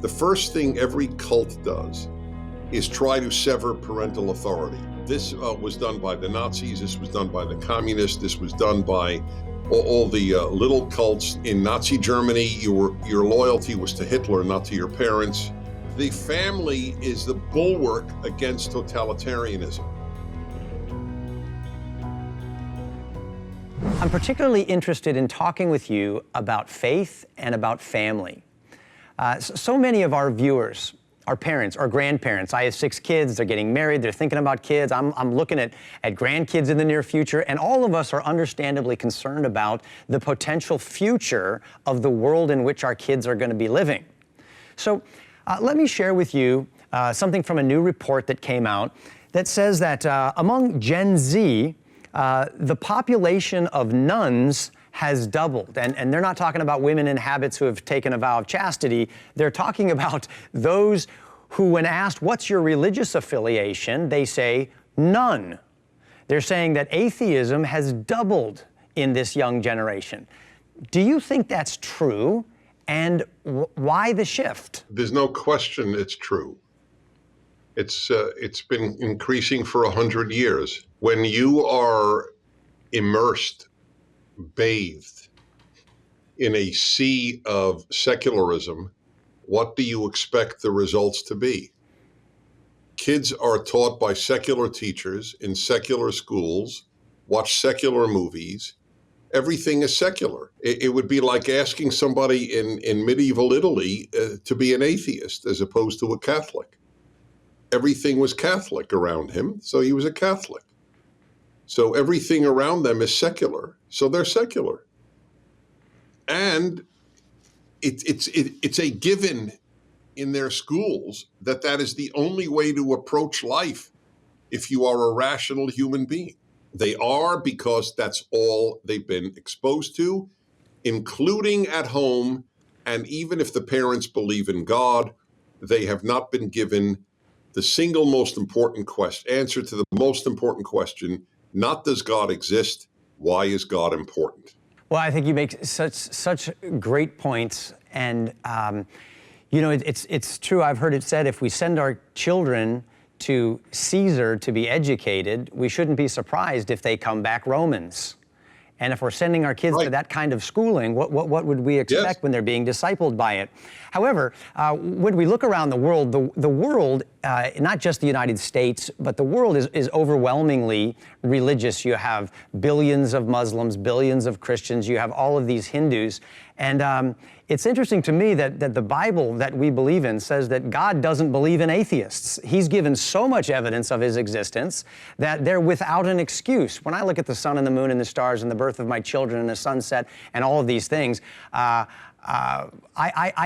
The first thing every cult does is try to sever parental authority. This was done by the Nazis, this was done by the communists, this was done by all the little cults in Nazi Germany. Your loyalty was to Hitler, not to your parents. The family is the bulwark against totalitarianism. I'm particularly interested in talking with you about faith and about family. So many of our viewers, our parents, our grandparents. I have 6 kids, they're getting married, they're thinking about kids. I'm looking at grandkids in the near future, and all of us are understandably concerned about the potential future of the world in which our kids are going to be living. So let me share with you something from a new report that came out that says that among Gen Z, the population of nuns has doubled. And they're not talking about women in habits who have taken a vow of chastity. They're talking about those who, when asked, what's your religious affiliation, they say, none. They're saying that atheism has doubled in this young generation. Do you think that's true? And why the shift? There's no question it's true. It's been increasing for 100 years. When you are immersed, bathed in a sea of secularism, what do you expect the results to be? Kids are taught by secular teachers in secular schools, watch secular movies. Everything is secular. It would be like asking somebody in medieval Italy to be an atheist as opposed to a Catholic. Everything was Catholic around him, so he was a Catholic. So everything around them is secular, so they're secular. And it's a given in their schools that is the only way to approach life if you are a rational human being. They are, because that's all they've been exposed to, including at home. And even if the parents believe in God, they have not been given the single most important answer to the most important question. Not does God exist? Why is God important? Well, I think you make such great points, and you know, it's true. I've heard it said, if we send our children to Caesar to be educated, we shouldn't be surprised if they come back Romans. And if we're sending our kids to that kind of schooling, what would we expect when they're being discipled by it? However, when we look around the world, the world, not just the United States, but the world is overwhelmingly religious. You have billions of Muslims, billions of Christians, you have all of these Hindus. And it's interesting to me that the Bible that we believe in says that God doesn't believe in atheists. He's given so much evidence of his existence that they're without an excuse. When I look at the sun and the moon and the stars and the birth of my children and the sunset and all of these things, I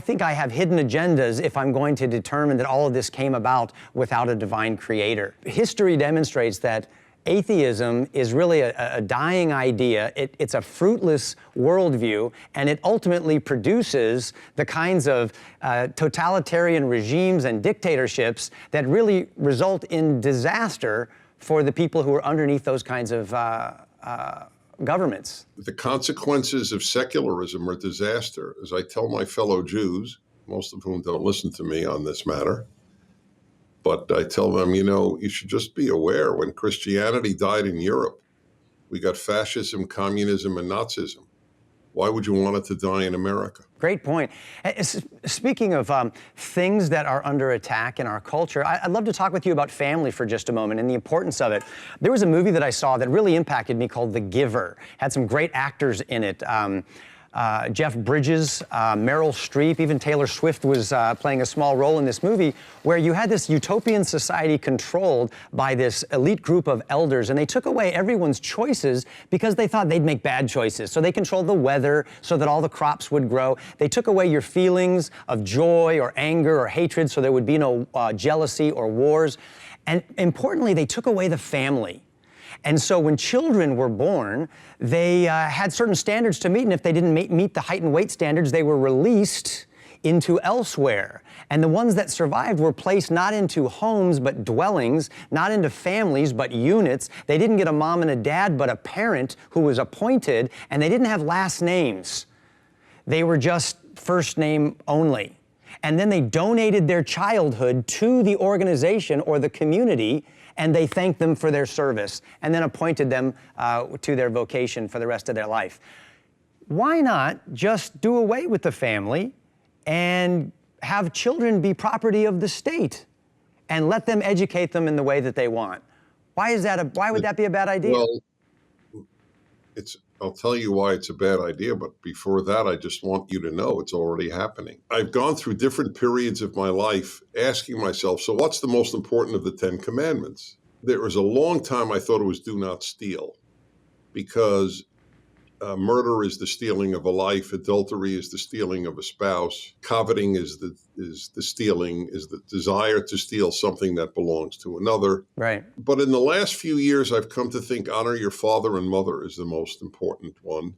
think I have hidden agendas if I'm going to determine that all of this came about without a divine creator. History demonstrates that atheism is really a dying idea. It's a fruitless worldview, and it ultimately produces the kinds of totalitarian regimes and dictatorships that really result in disaster for the people who are underneath those kinds of governments. The consequences of secularism are disaster. As I tell my fellow Jews, most of whom don't listen to me on this matter, but I tell them, you know, you should just be aware, when Christianity died in Europe, we got fascism, communism, and Nazism. Why would you want it to die in America? Great point. Speaking of things that are under attack in our culture, I'd love to talk with you about family for just a moment and the importance of it. There was a movie that I saw that really impacted me called The Giver. Had some great actors in it. Jeff Bridges, Meryl Streep, even Taylor Swift was playing a small role in this movie, where you had this utopian society controlled by this elite group of elders, and they took away everyone's choices because they thought they'd make bad choices. So they controlled the weather so that all the crops would grow. They took away your feelings of joy or anger or hatred so there would be no jealousy or wars. And importantly, they took away the family. And so when children were born, they had certain standards to meet, and if they didn't meet the height and weight standards, they were released into elsewhere. And the ones that survived were placed not into homes but dwellings, not into families but units. They didn't get a mom and a dad but a parent who was appointed, and they didn't have last names. They were just first name only. and then they donated their childhood to the organization or the community, and they thanked them for their service, and then appointed them to their vocation for the rest of their life. Why not just do away with the family and have children be property of the state and let them educate them in the way that they want? Why would that be a bad idea? Well, I'll tell you why it's a bad idea, but before that, I just want you to know it's already happening. I've gone through different periods of my life asking myself, so what's the most important of the 10 commandments? There was a long time I thought it was do not steal, because murder is the stealing of a life, adultery is the stealing of a spouse, coveting is the desire to steal something that belongs to another. Right. But in the last few years, I've come to think honor your father and mother is the most important one.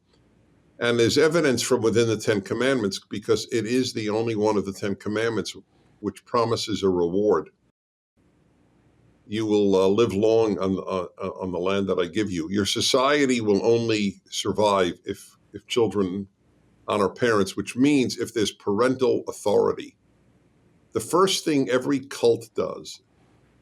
And there's evidence from within the 10 commandments, because it is the only one of the 10 commandments which promises a reward. You will live long on the land that I give you. Your society will only survive if children honor parents, which means if there's parental authority. The first thing every cult does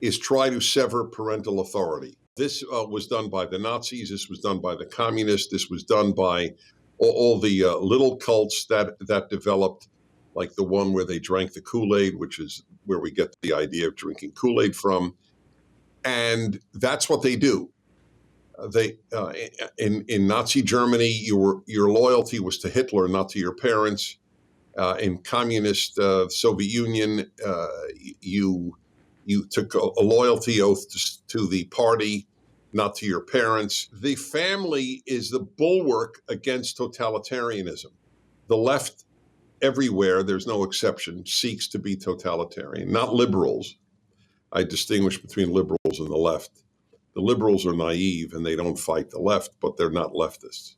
is try to sever parental authority. This was done by the Nazis. This was done by the communists. This was done by all the little cults that developed, like the one where they drank the Kool-Aid, which is where we get the idea of drinking Kool-Aid from. And that's what they do. In Nazi Germany, your loyalty was to Hitler, not to your parents. In communist Soviet Union, you took a loyalty oath to the party, not to your parents. The family is the bulwark against totalitarianism. The left, everywhere, there's no exception, seeks to be totalitarian, not liberals. I distinguish between liberals and the left. The liberals are naive and they don't fight the left, but they're not leftists.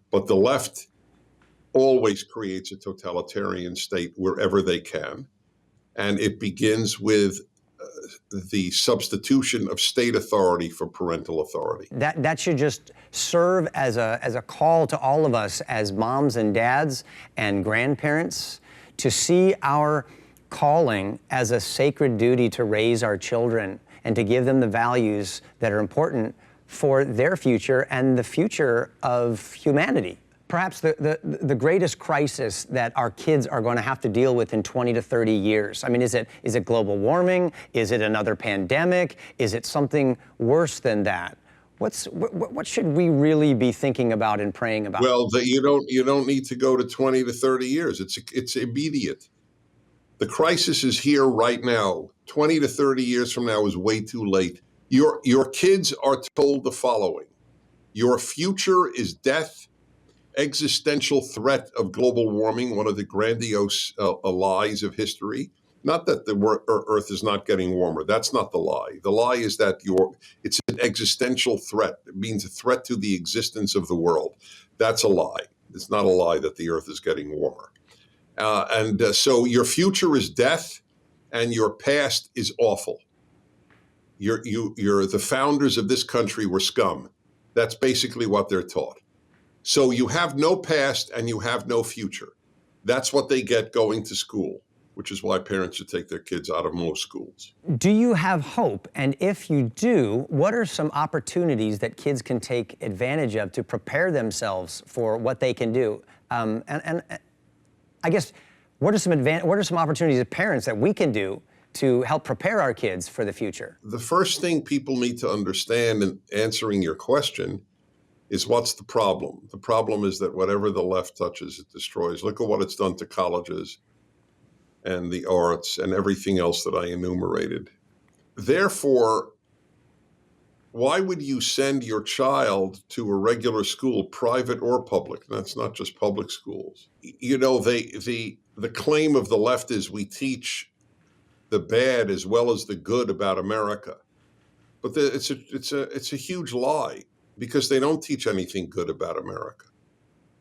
But the left always creates a totalitarian state wherever they can. And it begins with the substitution of state authority for parental authority. That should just serve as a call to all of us as moms and dads and grandparents to see our calling as a sacred duty to raise our children and to give them the values that are important for their future and the future of humanity. Perhaps the greatest crisis that our kids are going to have to deal with in 20 to 30 years. I mean, is it global warming? Is it another pandemic? Is it something worse than that? What should we really be thinking about and praying about? Well, you don't need to go to 20 to 30 years. It's immediate. The crisis is here right now. 20 to 30 years from now is way too late. Your kids are told the following: your future is death, existential threat of global warming, one of the grandiose lies of history. Not that the Earth is not getting warmer. That's not the lie. The lie is that it's an existential threat. It means a threat to the existence of the world. That's a lie. It's not a lie that the Earth is getting warmer. So your future is death, and your past is awful. You're the founders of this country were scum. That's basically what they're taught. So you have no past and you have no future. That's what they get going to school, which is why parents should take their kids out of most schools. Do you have hope? And if you do, what are some opportunities that kids can take advantage of to prepare themselves for what they can do? And I guess, what are some opportunities as parents that we can do to help prepare our kids for the future? The first thing people need to understand in answering your question is, what's the problem? The problem is that whatever the left touches, it destroys. Look at what it's done to colleges and the arts and everything else that I enumerated. Therefore, why would you send your child to a regular school, private or public? That's not just public schools. You know, the claim of the left is we teach the bad as well as the good about America. But it's a huge lie, because they don't teach anything good about America.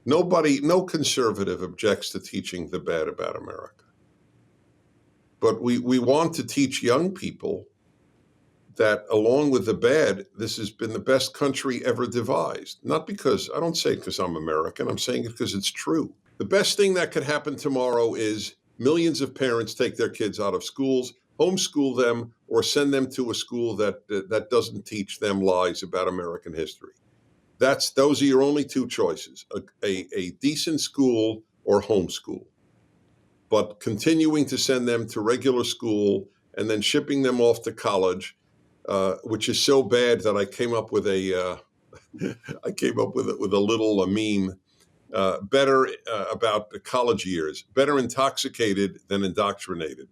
No conservative objects to teaching the bad about America. But we want to teach young people that along with the bad, this has been the best country ever devised. Not because, I don't say it because I'm American, I'm saying it because it's true. The best thing that could happen tomorrow is Millions of parents take their kids out of schools, homeschool them, or send them to a school that doesn't teach them lies about American history. Those are your only two choices: a decent school or homeschool. But continuing to send them to regular school and then shipping them off to college, which is so bad that I came up with a little meme. Better about the college years, better intoxicated than indoctrinated.